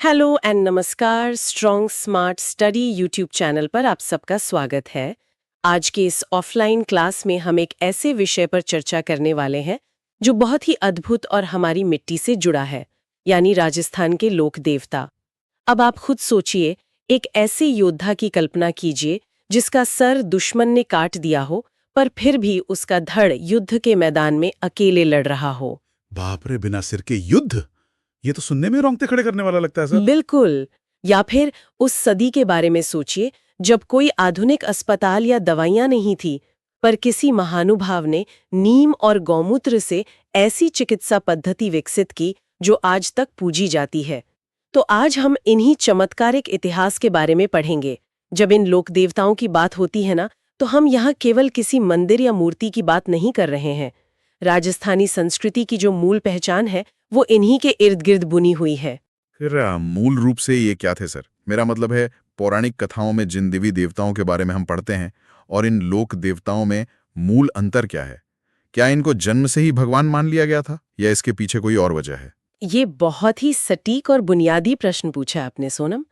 Hello and नमस्कार। Strong smart study YouTube channel पर आप सबका स्वागत है। आज के इस ऑफलाइन क्लास में हम एक ऐसे विषय पर चर्चा करने वाले हैं जो बहुत ही अद्भुत और हमारी मिट्टी से जुड़ा है, यानी राजस्थान के लोक देवता। अब आप खुद सोचिए, एक ऐसे योद्धा की कल्पना कीजिए जिसका सर दुश्मन ने काट दिया हो, पर फिर भी उसका धड़ युद्ध के मैदान में अकेले लड़ रहा हो। बाप रे, बिना सिर के युद्ध! ये तो सुनने में रोंगटे खड़े करने वाला लगता है सर। बिल्कुल। या फिर उस सदी के बारे में सोचिए जब कोई आधुनिक अस्पताल या दवाइयां नहीं थी, पर किसी महानुभाव ने नीम और गौमूत्र से ऐसी चिकित्सा पद्धति विकसित की जो आज तक पूजी जाती है। तो आज हम इन्हीं चमत्कारिक इतिहास के बारे में पढ़ेंगे। जब इन लोक देवताओं की बात होती है ना, तो हम यहाँ केवल किसी मंदिर या मूर्ति की बात नहीं कर रहे हैं। राजस्थानी संस्कृति की जो मूल पहचान है वो इन्हीं के इर्द गिर्द बुनी हुई है। फिर मूल रूप से ये क्या थे सर? मेरा मतलब है, पौराणिक कथाओं में जिन देवी देवताओं के बारे में हम पढ़ते हैं और इन लोक देवताओं में मूल अंतर क्या है? क्या इनको जन्म से ही भगवान मान लिया गया था या इसके पीछे कोई और वजह है? ये बहुत ही सटीक और बुनियादी प्रश्न पूछा आपने सोनम।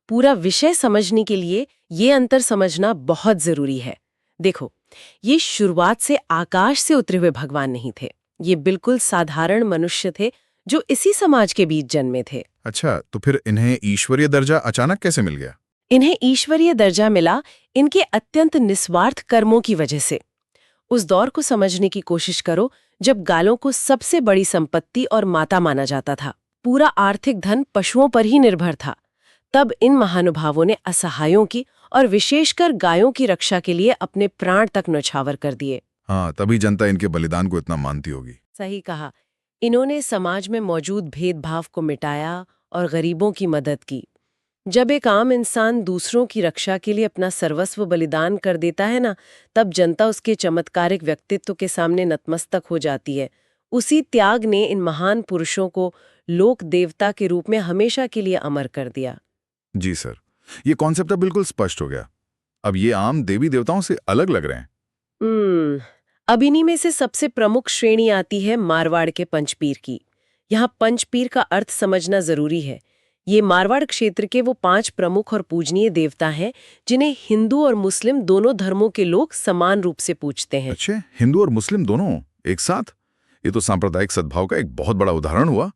पूरा विषय समझने के लिए ये अंतर समझना बहुत जरूरी है। देखो, ये शुरुआत से आकाश से उतरे हुए भगवान नहीं थे। ये बिल्कुल साधारण मनुष्य थे जो इसी समाज के बीच जन्मे थे। अच्छा, तो फिर इन्हें ईश्वरीय दर्जा अचानक कैसे मिल गया? इन्हें ईश्वरीय दर्जा मिला इनके अत्यंत निस्वार्थ कर्मों की वजह से। उस दौर को समझने की कोशिश करो जब गायों को सबसे बड़ी संपत्ति और माता माना जाता था। पूरा आर्थिक धन पशुओं पर ही निर्भर था। तब इन महानुभावों ने असहायों की और विशेषकर गायों की रक्षा के लिए अपने प्राण तक न्यौछावर कर दिए। हाँ, तभी जनता इनके बलिदान को इतना मानती होगी। सही कहा। इन्होंने समाज में मौजूद भेदभाव को मिटाया और गरीबों की मदद की। जब एक आम इंसान दूसरों की रक्षा के लिए अपना सर्वस्व बलिदान कर देता है ना, तब जनता उसके चमत्कारिक व्यक्तित्व के सामने नतमस्तक हो जाती है। उसी त्याग ने इन महान पुरुषों को लोक देवता के रूप में हमेशा के लिए अमर कर दिया। जी सर, ये कॉन्सेप्ट अब बिल्कुल स्पष्ट हो गया। अब ये आम देवी देवताओं से अलग लग रहे हैं। अब इन्हीं में से सबसे प्रमुख श्रेणी आती है मारवाड़ के पंचपीर की। यहाँ पंचपीर का अर्थ समझना जरूरी है। ये मारवाड़ क्षेत्र के वो 5 प्रमुख और पूजनीय देवता हैं जिन्हें हिंदू और मुस्लिम दोनों धर्मों के लोग समान रूप से पूजते हैं। अच्छे, हिंदू और मुस्लिम दोनों एक साथ? ये तो सांप्रदायिक सद्भाव का एक बहुत बड़ा उदाहरण हुआ।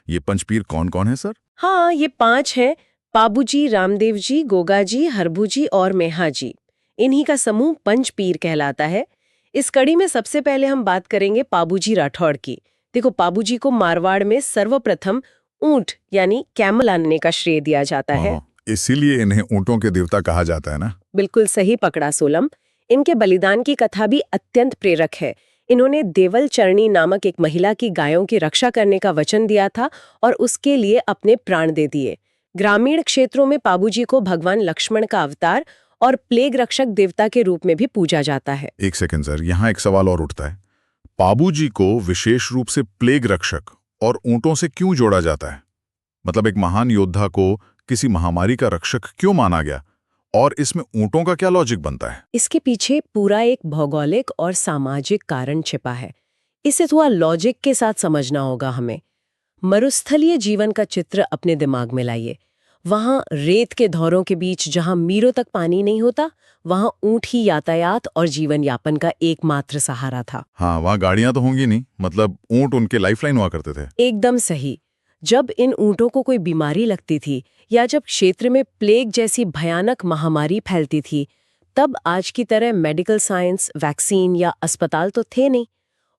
ये पंचपीर कौन कौन है सर? हाँ, ये 5 हैं: पाबूजी, रामदेव जी, गोगा जी, हरभू जी और मेहा जी। इन्हीं का समूह पंचपीर कहलाता है। इस कड़ी में सबसे पहले हम बात करेंगे पाबूजी राठौड़ की। देखो, पाबूजी को मारवाड़ में सर्वप्रथम ऊंट यानी कैमल आनने का श्रेय दिया जाता है। इसीलिए इन्हें ऊंटों के देवता कहा जाता है ना? बिल्कुल सही पकड़ा सोलम। इनके बलिदान की कथा भी अत्यंत प्रेरक है। इन्होंने देवल चरणी नामक एक महिला की गायों की रक्षा करने का वचन दिया था और उसके लिए अपने प्राण दे दिए। ग्रामीण क्षेत्रों में पाबूजी को भगवान लक्ष्मण का अवतार और प्लेग रक्षक देवता के रूप में भी पूजा जाता है। एक सेकंड सर, यहाँ एक सवाल और उठता है। पाबूजी को विशेष रूप से प्लेग रक्षक और ऊंटों से क्यों जोड़ा जाता है? मतलब एक महान योद्धा को किसी महामारी का रक्षक क्यों माना गया, और इसमें ऊंटों का क्या लॉजिक बनता है? इसके पीछे पूरा एक भौगोलिक और सामाजिक कारण छिपा है। इसे थोड़ा लॉजिक के साथ समझना होगा हमें। मरुस्थलीय जीवन का चित्र अपने दिमाग में लाइए। वहां रेत के धौरों के बीच जहां मीलों तक पानी नहीं होता, वहां ऊंट ही यातायात और जीवन यापन का एकमात्र सहारा था। हाँ, वहाँ गाड़ियां तो होंगी नहीं, मतलब ऊंट उनके लाइफलाइन हुआ करते थे। एकदम सही। जब इन ऊंटों को कोई बीमारी लगती थी या जब क्षेत्र में प्लेग जैसी भयानक महामारी फैलती थी, तब आज की तरह मेडिकल साइंस, वैक्सीन या अस्पताल तो थे नहीं।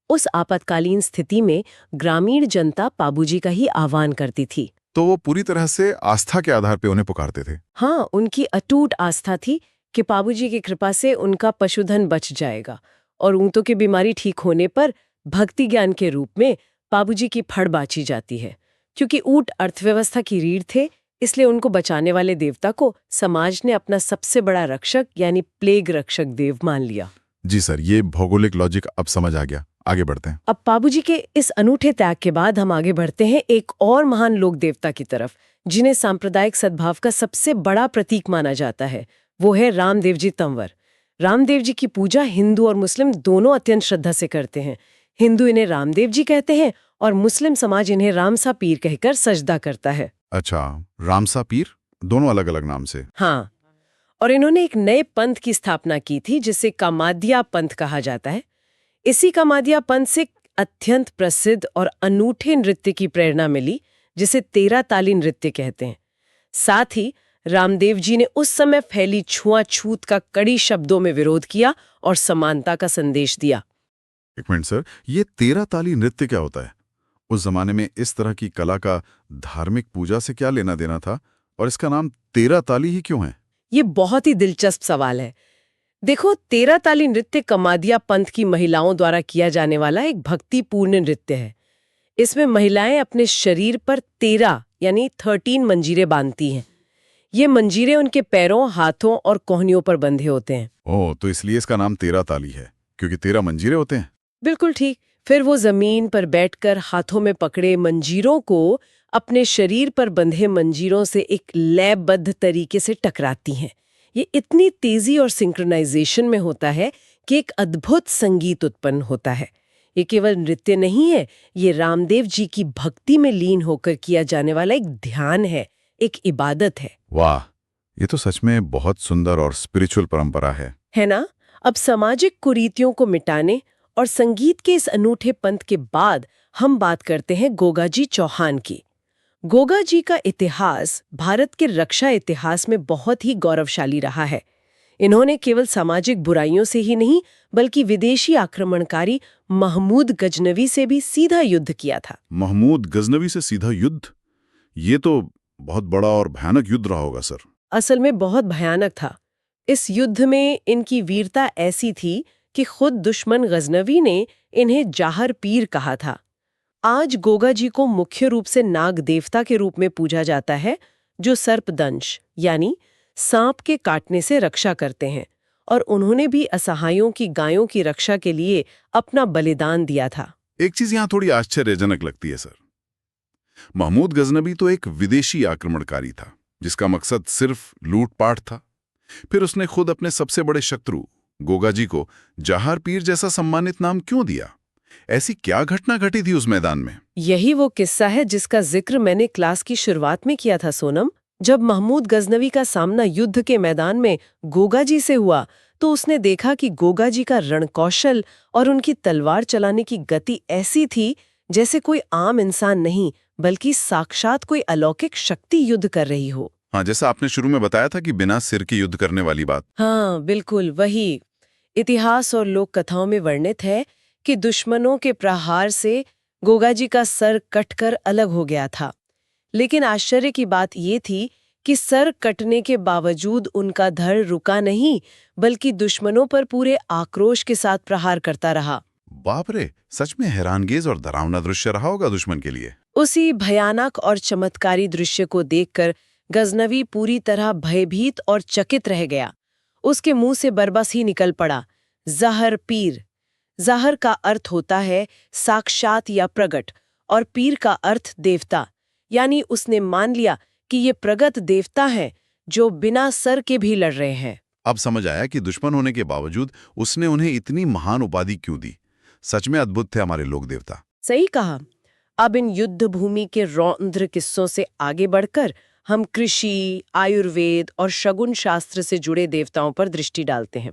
उस आपातकालीन स्थिति में ग्रामीण जनता पाबूजी का ही आह्वान करती थी। तो वो पूरी तरह से आस्था के आधार पे उन्हें पुकारते थे। हाँ, उनकी अटूट आस्था थी कि पाबूजी की कृपा से उनका पशुधन बच जाएगा और ऊंटों की बीमारी ठीक होने पर भक्ति ज्ञान के रूप में पाबूजी की फड़ बाची जाती है। क्योंकि ऊंट अर्थव्यवस्था की रीढ़ थे, इसलिए उनको बचाने वाले देवता को समाज ने अपना सबसे बड़ा रक्षक यानी प्लेग रक्षक देव मान लिया। जी सर, ये भौगोलिक लॉजिक अब समझ आ गया। आगे बढ़ते हैं। अब पाबूजी के इस अनूठे त्याग के बाद हम आगे बढ़ते हैं एक और महान लोक देवता की तरफ, जिन्हें सांप्रदायिक सद्भाव का सबसे बड़ा प्रतीक माना जाता है। वो है रामदेव जी तंवर। रामदेव जी की पूजा हिंदू और मुस्लिम दोनों अत्यंत श्रद्धा से करते हैं। हिंदू इन्हें रामदेव जी कहते हैं और मुस्लिम समाज इन्हें रामसा पीर कहकर सजदा करता है। अच्छा, रामसा पीर, दोनों अलग अलग नाम से। हाँ, और इन्होंने एक नए पंथ की स्थापना की थी जिसे कामादिया पंथ कहा जाता है। इसी कामादिया पंथ से अत्यंत प्रसिद्ध और अनूठे नृत्य की प्रेरणा मिली जिसे तेरा ताली नृत्य कहते हैं। साथ ही रामदेव जी ने उस समय फैली छुआछूत का कड़ी शब्दों में विरोध किया और समानता का संदेश दिया। एक मिनट सर, ये 13 ताली नृत्य क्या होता है? उस जमाने में इस तरह की कला का धार्मिक पूजा से क्या लेना देना था, और इसका नाम 13 ताली ही क्यों है? ये बहुत ही दिलचस्प सवाल है। देखो, तेरा ताली नृत्य कमादिया पंथ की महिलाओं द्वारा किया जाने वाला एक भक्तिपूर्ण नृत्य है। इसमें महिलाएं अपने शरीर पर 13 यानी 13 मंजीरे बांधती हैं। ये मंजीरे उनके पैरों, हाथों और कोहनियों पर बंधे होते हैं। ओह, तो इसलिए इसका नाम 13 ताली है, क्योंकि 13 मंजीरे होते हैं। बिल्कुल ठीक। फिर वो जमीन पर बैठकर हाथों में पकड़े मंजीरों को अपने शरीर पर बंधे मंजीरों से एक लयबद्ध तरीके से टकराती हैं। ये इतनी तेजी और सिंक्रोनाइजेशन में होता है कि एक अद्भुत संगीत उत्पन्न होता है। ये केवल नृत्य नहीं है, ये रामदेव जी की भक्ति में लीन होकर किया जाने वाला एक ध्यान है, एक इबादत है। वाह, ये तो सच में बहुत सुंदर और स्पिरिचुअल परंपरा है ना? अब सामाजिक कुरीतियों को मिटाने और संगीत के इस अनूठे पंथ के बाद हम बात करते हैं गोगा जी चौहान की। गोगा जी का इतिहास भारत के रक्षा इतिहास में बहुत ही गौरवशाली रहा है। इन्होंने केवल सामाजिक बुराइयों से ही नहीं, बल्कि विदेशी आक्रमणकारी महमूद गजनवी से भी सीधा युद्ध किया था। महमूद गजनवी से सीधा युद्ध? ये तो बहुत बड़ा और भयानक युद्ध रहा होगा सर। असल में बहुत भयानक था। इस युद्ध में इनकी वीरता ऐसी थी कि खुद दुश्मन गजनवी ने इन्हें जाहर पीर कहा था। आज गोगा जी को मुख्य रूप से नाग देवता के रूप में पूजा जाता है, जो सर्पदंश यानी सांप के काटने से रक्षा करते हैं, और उन्होंने भी असहायों की गायों की रक्षा के लिए अपना बलिदान दिया था। एक चीज यहाँ थोड़ी आश्चर्यजनक लगती है सर। महमूद गजनवी तो एक विदेशी आक्रमणकारी था जिसका मकसद सिर्फ लूटपाट था। फिर उसने खुद अपने सबसे बड़े शत्रु गोगा जी को जहार पीर जैसा सम्मानित नाम क्यों दिया? ऐसी क्या घटना घटी थी उस मैदान में? यही वो किस्सा है जिसका जिक्र मैंने क्लास की शुरुआत में किया था सोनम। जब महमूद गजनवी का सामना युद्ध के मैदान में गोगा जी से हुआ, तो उसने देखा कि गोगा जी का रणकौशल और उनकी तलवार चलाने की गति ऐसी थी जैसे कोई आम इंसान नहीं, बल्कि साक्षात कोई अलौकिक शक्ति युद्ध कर रही हो। हाँ, जैसा आपने शुरू में बताया था कि बिना सिर के युद्ध करने वाली बात। हाँ, बिल्कुल वही। इतिहास और लोक कथाओं में वर्णित है कि दुश्मनों के प्रहार से गोगा जी का सर कटकर अलग हो गया था। लेकिन आश्चर्य की बात ये थी कि सर कटने के बावजूद उनका धड़ रुका नहीं, बल्कि दुश्मनों पर पूरे आक्रोश के साथ प्रहार करता रहा। बाप रे, सच में हैरानगेज और डरावना दृश्य रहा होगा दुश्मन के लिए। उसी भयानक और चमत्कारी दृश्य को देखकर गजनवी पूरी तरह भयभीत और चकित रह गया। उसके मुंह से बरबस ही निकल पड़ा, जहर पीर। जहर का अर्थ होता है साक्षात या प्रगट, और पीर का अर्थ देवता। यानी उसने मान लिया कि ये प्रगट देवता हैं जो बिना सर के भी लड़ रहे हैं। अब समझ आया कि दुश्मन होने के बावजूद उसने उन्हें इतनी महान उपाधि क्यों दी। सच में अद्भुत थे हमारे लोक देवता। सही कहा। अब इन युद्ध भूमि के रौद्र किस्सों से आगे बढ़कर हम कृषि, आयुर्वेद और शगुन शास्त्र से जुड़े देवताओं पर दृष्टि डालते हैं।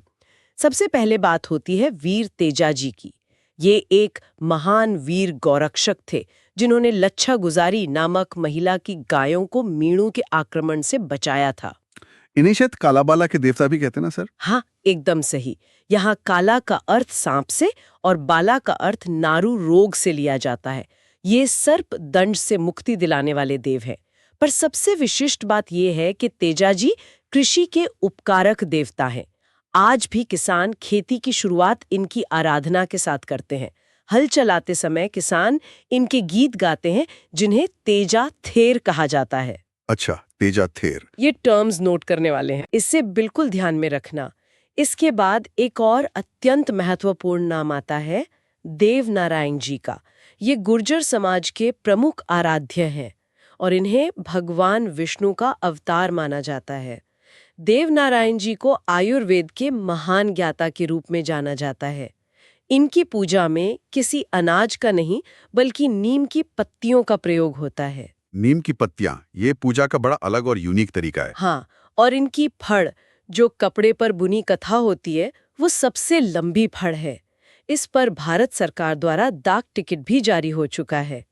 सबसे पहले बात होती है वीर तेजा जी की। ये एक महान वीर गौरक्षक थे जिन्होंने लच्छा गुजारी नामक महिला की गायों को मीणों के आक्रमण से बचाया था। इन्हें शायद कालाबाला के देवता भी कहते हैं ना सर? हाँ, एकदम सही। यहाँ काला का अर्थ सांप से और बाला का अर्थ नारू रोग से लिया जाता है। ये सर्प दंड से मुक्ति दिलाने वाले देव हैं। पर सबसे विशिष्ट बात यह है कि तेजा जी कृषि के उपकारक देवता हैं। आज भी किसान खेती की शुरुआत इनकी आराधना के साथ करते हैं। हल चलाते समय किसान इनके गीत गाते हैं जिन्हें तेजा थेर कहा जाता है। अच्छा, तेजा थेर। ये टर्म्स नोट करने वाले हैं, इससे बिल्कुल ध्यान में रखना। इसके बाद एक और अत्यंत महत्वपूर्ण नाम आता है देव नारायण जी का। ये गुर्जर समाज के प्रमुख आराध्य हैं और इन्हें भगवान विष्णु का अवतार माना जाता है। देव नारायण जी को आयुर्वेद के महान ज्ञाता के रूप में जाना जाता है। इनकी पूजा में किसी अनाज का नहीं, बल्कि नीम की पत्तियों का प्रयोग होता है। नीम की पत्तियां, ये पूजा का बड़ा अलग और यूनिक तरीका है। हाँ, और इनकी फड़, जो कपड़े पर बुनी कथा होती है, वो सबसे लंबी फड़ है। इस पर भारत सरकार द्वारा डाक टिकट भी जारी हो चुका है।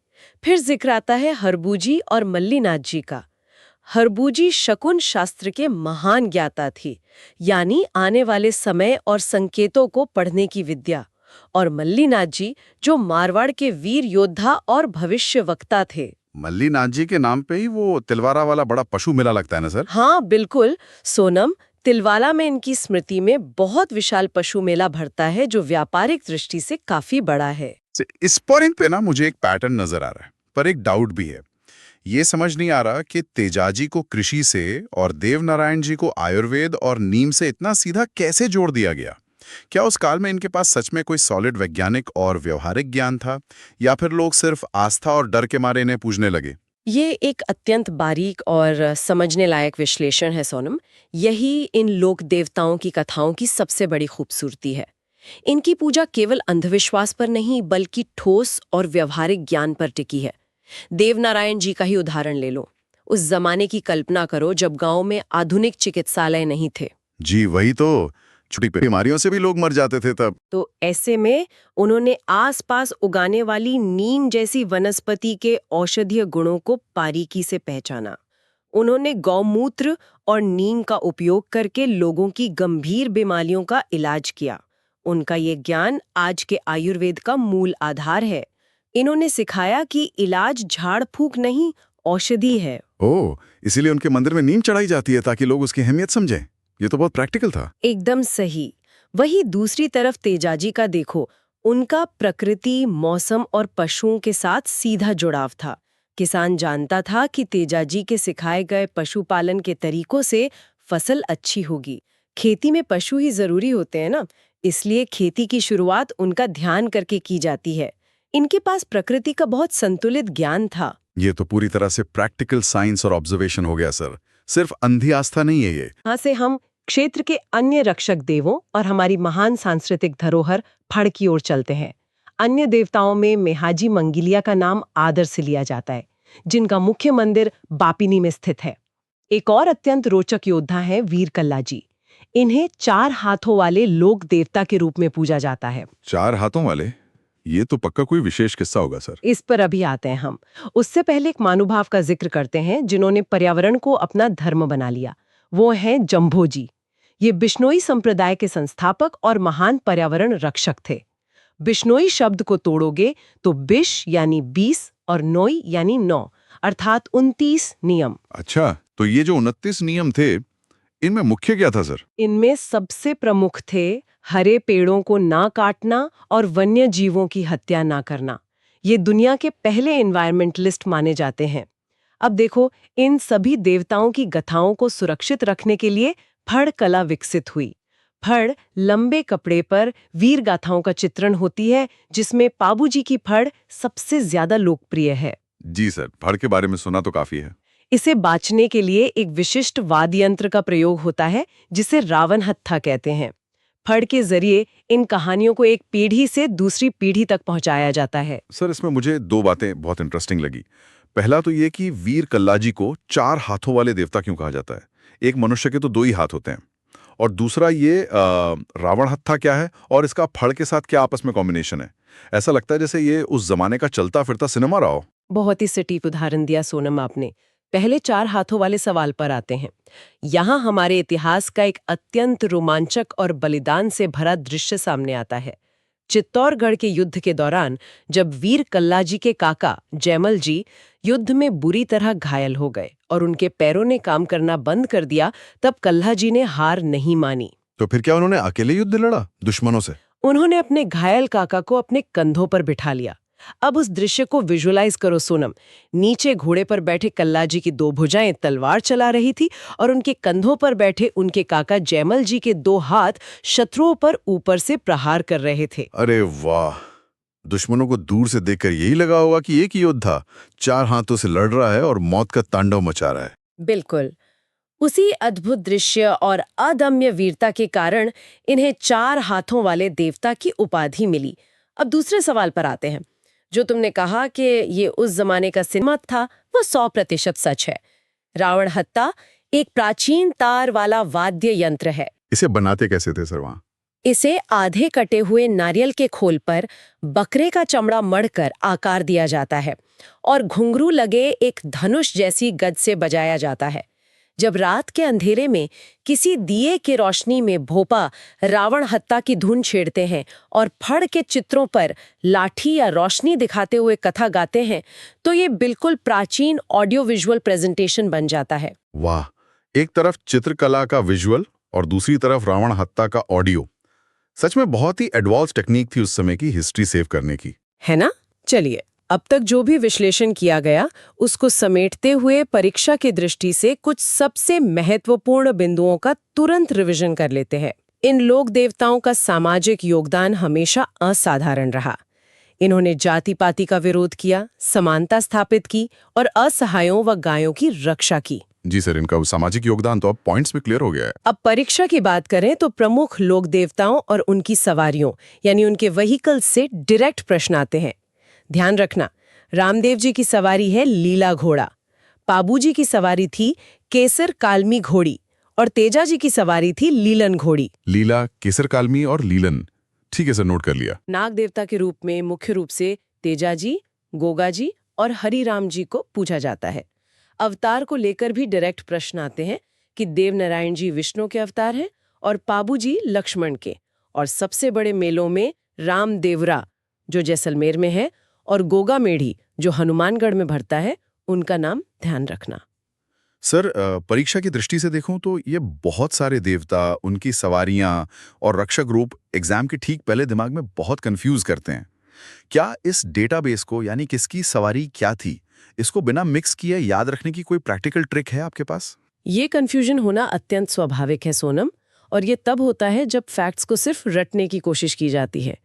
फिर जिक्र आता है हरबूजी और मल्लीनाथ जी का। हरबूजी शकुन शास्त्र के महान ज्ञाता थी, यानी आने वाले समय और संकेतों को पढ़ने की विद्या। और मल्लीनाथ जी जो मारवाड़ के वीर योद्धा और भविष्यवक्ता थे। मल्लीनाथ जी के नाम पे ही वो तिलवारा वाला बड़ा पशु मेला लगता है ना सर? हाँ बिल्कुल सोनम, तिलवाला में इनकी स्मृति में बहुत विशाल पशु मेला भरता है जो व्यापारिक दृष्टि से काफी बड़ा है। इस पॉइंट पे ना मुझे एक पैटर्न नजर आ रहा है, पर एक डाउट भी है। ये समझ नहीं आ रहा कि तेजाजी को कृषि से और देवनारायण जी को आयुर्वेद और नीम से इतना सीधा कैसे जोड़ दिया गया। क्या उस काल में इनके पास सच में कोई सॉलिड वैज्ञानिक और व्यवहारिक ज्ञान था, या फिर लोग सिर्फ आस्था और डर के मारे इन्हें पूजने लगे? ये एक अत्यंत बारीक और समझने लायक विश्लेषण है सोनम। यही इन लोक देवताओं की कथाओं की सबसे बड़ी खूबसूरती है। इनकी पूजा केवल अंधविश्वास पर नहीं बल्कि ठोस और व्यवहारिक ज्ञान पर टिकी है। देवनारायण जी का ही उदाहरण ले लो। उस जमाने की कल्पना करो जब गांव में आधुनिक चिकित्सालय नहीं थे। जी वही तो, छोटी बीमारियों से भी लोग मर जाते थे तब। तो ऐसे में उन्होंने आसपास उगाने वाली नीम जैसी वनस्पति के औषधीय गुणों को बारीकी से पहचाना। उन्होंने गौमूत्र और नीम का उपयोग करके लोगों की गंभीर बीमारियों का इलाज किया। उनका ये ज्ञान आज के आयुर्वेद का मूल आधार है। इन्होंने सिखाया कि इलाज झाड़ फूक नहीं, औषधि है। ओह, इसीलिए उनके मंदिर में नीम चढ़ाई जाती है ताकि लोग उसकी अहमियत समझें। ये तो बहुत प्रैक्टिकल था। एकदम सही। वही दूसरी तरफ तेजाजी का देखो, उनका प्रकृति, मौसम और पशुओं के साथ सीधा जुड़ाव था। किसान जानता था कि तेजाजी के सिखाए गए पशुपालन के तरीकों से फसल अच्छी होगी। खेती में पशु ही जरूरी होते हैं ना, इसलिए खेती की शुरुआत उनका ध्यान करके की जाती है। इनके पास प्रकृति का बहुत संतुलित ज्ञान था। ये तो पूरी तरह से प्रैक्टिकल साइंस और ऑब्जर्वेशन हो गया सर, सिर्फ अंधी आस्था नहीं है ये। यहाँ से हम क्षेत्र के अन्य रक्षक देवों और हमारी महान सांस्कृतिक धरोहर फड़ की ओर चलते हैं। अन्य देवताओं में मेहाजी मंगिलिया का नाम आदर से लिया जाता है, जिनका मुख्य मंदिर बापिनी में स्थित है। एक और अत्यंत रोचक योद्धा है वीर कल्लाजी। इन्हें 4 हाथों वाले लोक देवता के रूप में पूजा जाता है। 4 हाथों वाले? ये तो पक्का कोई विशेष किस्सा होगा सर। इस पर अभी आते हैं हम। उससे पहले एक महानुभाव का जिक्र करते हैं जिन्होंने पर्यावरण को अपना धर्म बना लिया। वो हैं जम्भोजी। ये बिश्नोई संप्रदाय के संस्थापक और महान पर्यावरण रक्षक थे। बिश्नोई शब्द को तोड़ोगे तो बिश यानी 20 और नोई यानी 9, अर्थात 29 नियम। अच्छा, तो ये जो 29 नियम थे, इनमें मुख्य क्या था सर? इनमें सबसे प्रमुख थे हरे पेड़ों को ना काटना और वन्य जीवों की हत्या ना करना। ये दुनिया के पहले एनवायरमेंटलिस्ट माने जाते हैं। अब देखो, इन सभी देवताओं की गाथाओं को सुरक्षित रखने के लिए फड़ कला विकसित हुई। फड़ लंबे कपड़े पर वीर गाथाओं का चित्रण होती है, जिसमें पाबूजी की फड़ सबसे ज्यादा लोकप्रिय है। जी सर, फड़ के बारे में सुना तो काफी है। इसे बाँचने के लिए एक विशिष्ट वाद्य यंत्र का प्रयोग होता है, जिसे रावण हत्था कहते हैं। फड़ के जरिए इन कहानियों को एक पीढ़ी से दूसरी पीढ़ी तक पहुंचाया जाता है। सर, इसमें मुझे 2 बातें बहुत इंटरेस्टिंग लगी। पहला तो ये कि वीर कल्लाजी को 4 हाथों वाले देवता क्यों कहा जाता है? एक मनुष्य के तो 2 ही हाथ होते हैं। और दूसरा ये रावण हत्था क्या है और इसका फड़ के साथ क्या आपस में कॉम्बिनेशन है? ऐसा लगता है जैसे ये उस जमाने का चलता फिरता सिनेमा रहा हो। बहुत ही सटीक उदाहरण दिया सोनम आपने। पहले 4 हाथों वाले सवाल पर आते हैं। यहाँ हमारे इतिहास का एक अत्यंत रोमांचक और बलिदान से भरा दृश्य सामने आता है। चित्तौड़गढ़ के युद्ध के दौरान जब वीर कल्लाजी के काका जयमल जी युद्ध में बुरी तरह घायल हो गए और उनके पैरों ने काम करना बंद कर दिया, तब कल्लाजी ने हार नहीं मानी। तो फिर क्या उन्होंने अकेले युद्ध लड़ा दुश्मनों से? उन्होंने अपने घायल काका को अपने कंधों पर बिठा लिया। अब उस दृश्य को विजुअलाइज करो सोनम। नीचे घोड़े पर बैठे कल्लाजी की 2 भुजाएं तलवार चला रही थी और उनके कंधों पर बैठे उनके काका जयमल जी के 2 हाथ शत्रुओं पर ऊपर से प्रहार कर रहे थे। अरे वाह, दुश्मनों को दूर से देखकर यही लगा होगा कि एक योद्धा 4 हाथों से लड़ रहा है और मौत का तांडव मचा रहा है। बिल्कुल। उसी अद्भुत दृश्य और अदम्य वीरता के कारण इन्हें 4 हाथों वाले देवता की उपाधि मिली। अब दूसरे सवाल पर आते हैं। जो तुमने कहा कि ये उस जमाने का सिनेमा था, वो 100% सच है। रावण हत्ता एक प्राचीन तार वाला वाद्य यंत्र है। इसे बनाते कैसे थे सर वहाँ? इसे आधे कटे हुए नारियल के खोल पर बकरे का चमड़ा मढ़कर आकार दिया जाता है और घुंघरू लगे एक धनुष जैसी गद से बजाया जाता है। जब रात के अंधेरे में किसी दिए की रोशनी में भोपा रावण हत्ता की धुन छेड़ते हैं और फड़ के चित्रों पर लाठी या रोशनी दिखाते हुए कथा गाते हैं, तो ये बिल्कुल प्राचीन ऑडियो विजुअल प्रेजेंटेशन बन जाता है। वाह, एक तरफ चित्रकला का विजुअल और दूसरी तरफ रावण हत्ता का ऑडियो। सच में बहुत ही एडवांस टेक्निक थी उस समय की हिस्ट्री सेव करने की, है ना? चलिए, अब तक जो भी विश्लेषण किया गया उसको समेटते हुए परीक्षा की दृष्टि से कुछ सबसे महत्वपूर्ण बिंदुओं का तुरंत रिवीजन कर लेते हैं। इन लोक देवताओं का सामाजिक योगदान हमेशा असाधारण रहा। इन्होंने जाति पाति का विरोध किया, समानता स्थापित की और असहायों व गायों की रक्षा की। जी सर, इनका सामाजिक योगदान तो अब पॉइंट्स में क्लियर हो गया है। अब परीक्षा की बात करें तो प्रमुख लोक देवताओं और उनकी सवारियों यानी उनके व्हीकल्स से डायरेक्ट प्रश्न आते हैं। ध्यान रखना, रामदेव जी की सवारी है लीला घोड़ा, पाबू जी की सवारी थी केसर कालमी घोड़ी और तेजा जी की सवारी थी लीलन घोड़ी। लीला, केसर कालमी और लीलन, ठीक है सर, नोट कर लिया। नाग देवता के रूप में मुख्य रूप से तेजा जी, गोगा जी और हरिराम जी को पूजा जाता है। अवतार को लेकर भी डायरेक्ट प्रश्न आते हैं कि देव नारायण जी विष्णु के अवतार हैं और पाबू जी लक्ष्मण के, और सबसे बड़े मेलों में राम देवरा जो जैसलमेर में है और गोगा मेढ़ी जो हनुमानगढ़ में भरता है, उनका नाम ध्यान रखना। सर, परीक्षा की दृष्टि से देखूं तो ये बहुत सारे देवता, उनकी सवारियां और रक्षक रूप एग्जाम के ठीक पहले दिमाग में बहुत कंफ्यूज करते हैं। क्या इस डेटाबेस को, यानी किसकी सवारी क्या थी, इसको बिना मिक्स किए याद रखने की कोई प्रैक्टिकल ट्रिक है आपके पास? ये कंफ्यूजन होना अत्यंत स्वाभाविक है सोनम, और ये तब होता है जब फैक्ट्स को सिर्फ रटने की कोशिश की जाती है।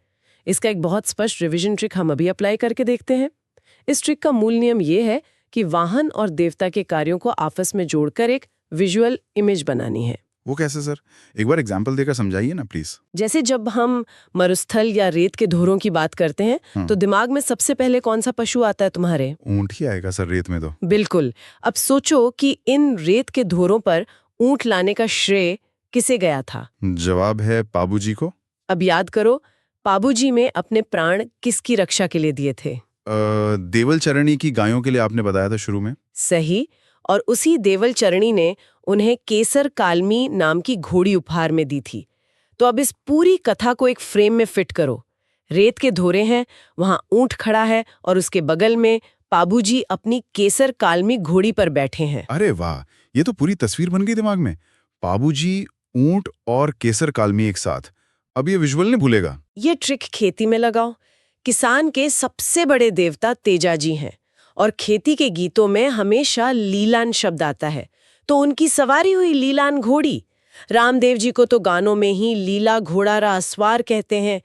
इसका एक बहुत स्पष्ट रिवीजन ट्रिक हम अभी अप्लाई करके देखते हैं। इस ट्रिक का मूल नियम ये है कि वाहन और देवता के कार्यों को आपस में जोड़कर एक विजुअल इमेज बनानी है। वो कैसे सर? एक बार एग्जाम्पल देकर समझाइए ना प्लीज। जैसे जब हम मरुस्थल या रेत के धोरों की बात करते हैं तो दिमाग में सबसे पहले कौन सा पशु आता है तुम्हारे? ऊंट ही आएगा सर रेत में तो। बिल्कुल। अब सोचो कि इन रेत के धोरों पर ऊंट लाने का श्रेय किसे गया था? जवाब है पाबू जी को। अब याद करो, पाबू जी में अपने प्राण किसकी रक्षा के लिए दिए थे? देवल चरणी की गायों के लिए आपने बताया था शुरू में। सही, और उसी देवल चरणी ने उन्हें केसर कालमी नाम की घोड़ी उपहार में दी थी। तो अब इस पूरी कथा को एक फ्रेम में फिट करो। रेत के धोरे हैं, वहां ऊंट खड़ा है और उसके बगल में पाबू जी अपनी केसर कालमी घोड़ी पर बैठे हैं। अरे वाह, ये तो पूरी तस्वीर बन गई दिमाग में। पाबू जी, ऊंट और केसर कालमी एक साथ। अब ये विजुअल नहीं भूलेगा। ये ट्रिक खेती में लगाओ। किसान के सबसे बड़े देवता तेजा जी हैं और खेती के गीतों में हमेशा लीलान शब्द आता है, तो उनकी सवारी हुई लीलान घोड़ी। रामदेव जी को तो गानों में ही लीला घोड़ा रा अस्वार कहते हैं।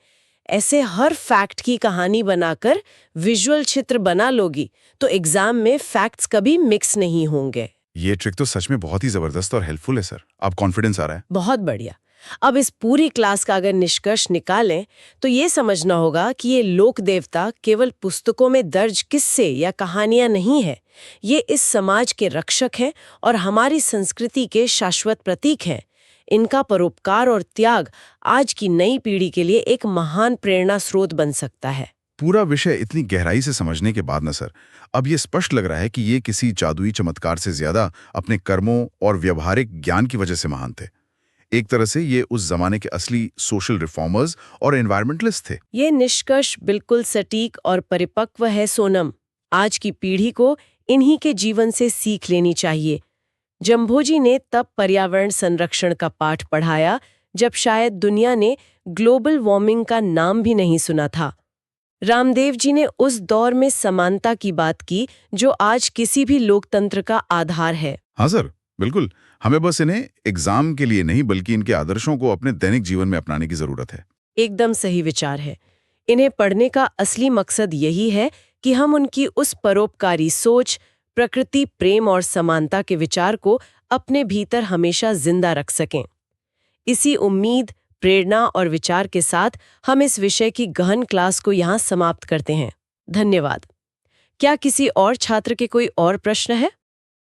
ऐसे हर फैक्ट की कहानी बनाकर विजुअल चित्र बना लोगी तो एग्जाम में फैक्ट्स कभी मिक्स नहीं होंगे। ये ट्रिक तो सच में बहुत ही जबरदस्त और हेल्पफुल है सर। अब कॉन्फिडेंस आ रहा है। बहुत बढ़िया। अब इस पूरी क्लास का अगर निष्कर्ष निकालें तो ये समझना होगा कि ये लोक देवता केवल पुस्तकों में दर्ज किस्से या कहानियां नहीं है। ये इस समाज के रक्षक हैं और हमारी संस्कृति के शाश्वत प्रतीक हैं। इनका परोपकार और त्याग आज की नई पीढ़ी के लिए एक महान प्रेरणा स्रोत बन सकता है। पूरा विषय इतनी गहराई से समझने के बाद न सर, अब ये स्पष्ट लग रहा है कि ये किसी जादुई चमत्कार से ज्यादा अपने कर्मों और व्यवहारिक ज्ञान की वजह से महान थे। एक तरह से ये उस जमाने के असली सोशल रिफॉर्मर्स और एनवायरमेंटलिस्ट थे। ये निष्कर्ष बिल्कुल सटीक और परिपक्व है सोनम। आज की पीढ़ी को इन्हीं के जीवन से सीख लेनी चाहिए। जम्भोजी ने तब पर्यावरण संरक्षण का पाठ पढ़ाया जब शायद दुनिया ने ग्लोबल वार्मिंग का नाम भी नहीं सुना था। रामदेव जी ने उस दौर में समानता की बात की जो आज किसी भी लोकतंत्र का आधार है। हाँ सर, बिल्कुल। हमें बस इन्हें एग्जाम के लिए नहीं बल्कि इनके आदर्शों को अपने दैनिक जीवन में अपनाने की जरूरत है। एकदम सही विचार है। इन्हें पढ़ने का असली मकसद यही है कि हम उनकी उस परोपकारी सोच, प्रकृति प्रेम और समानता के विचार को अपने भीतर हमेशा जिंदा रख सकें। इसी उम्मीद, प्रेरणा और विचार के साथ हम इस विषय की गहन क्लास को यहाँ समाप्त करते हैं। धन्यवाद। क्या किसी और छात्र के कोई और प्रश्न है?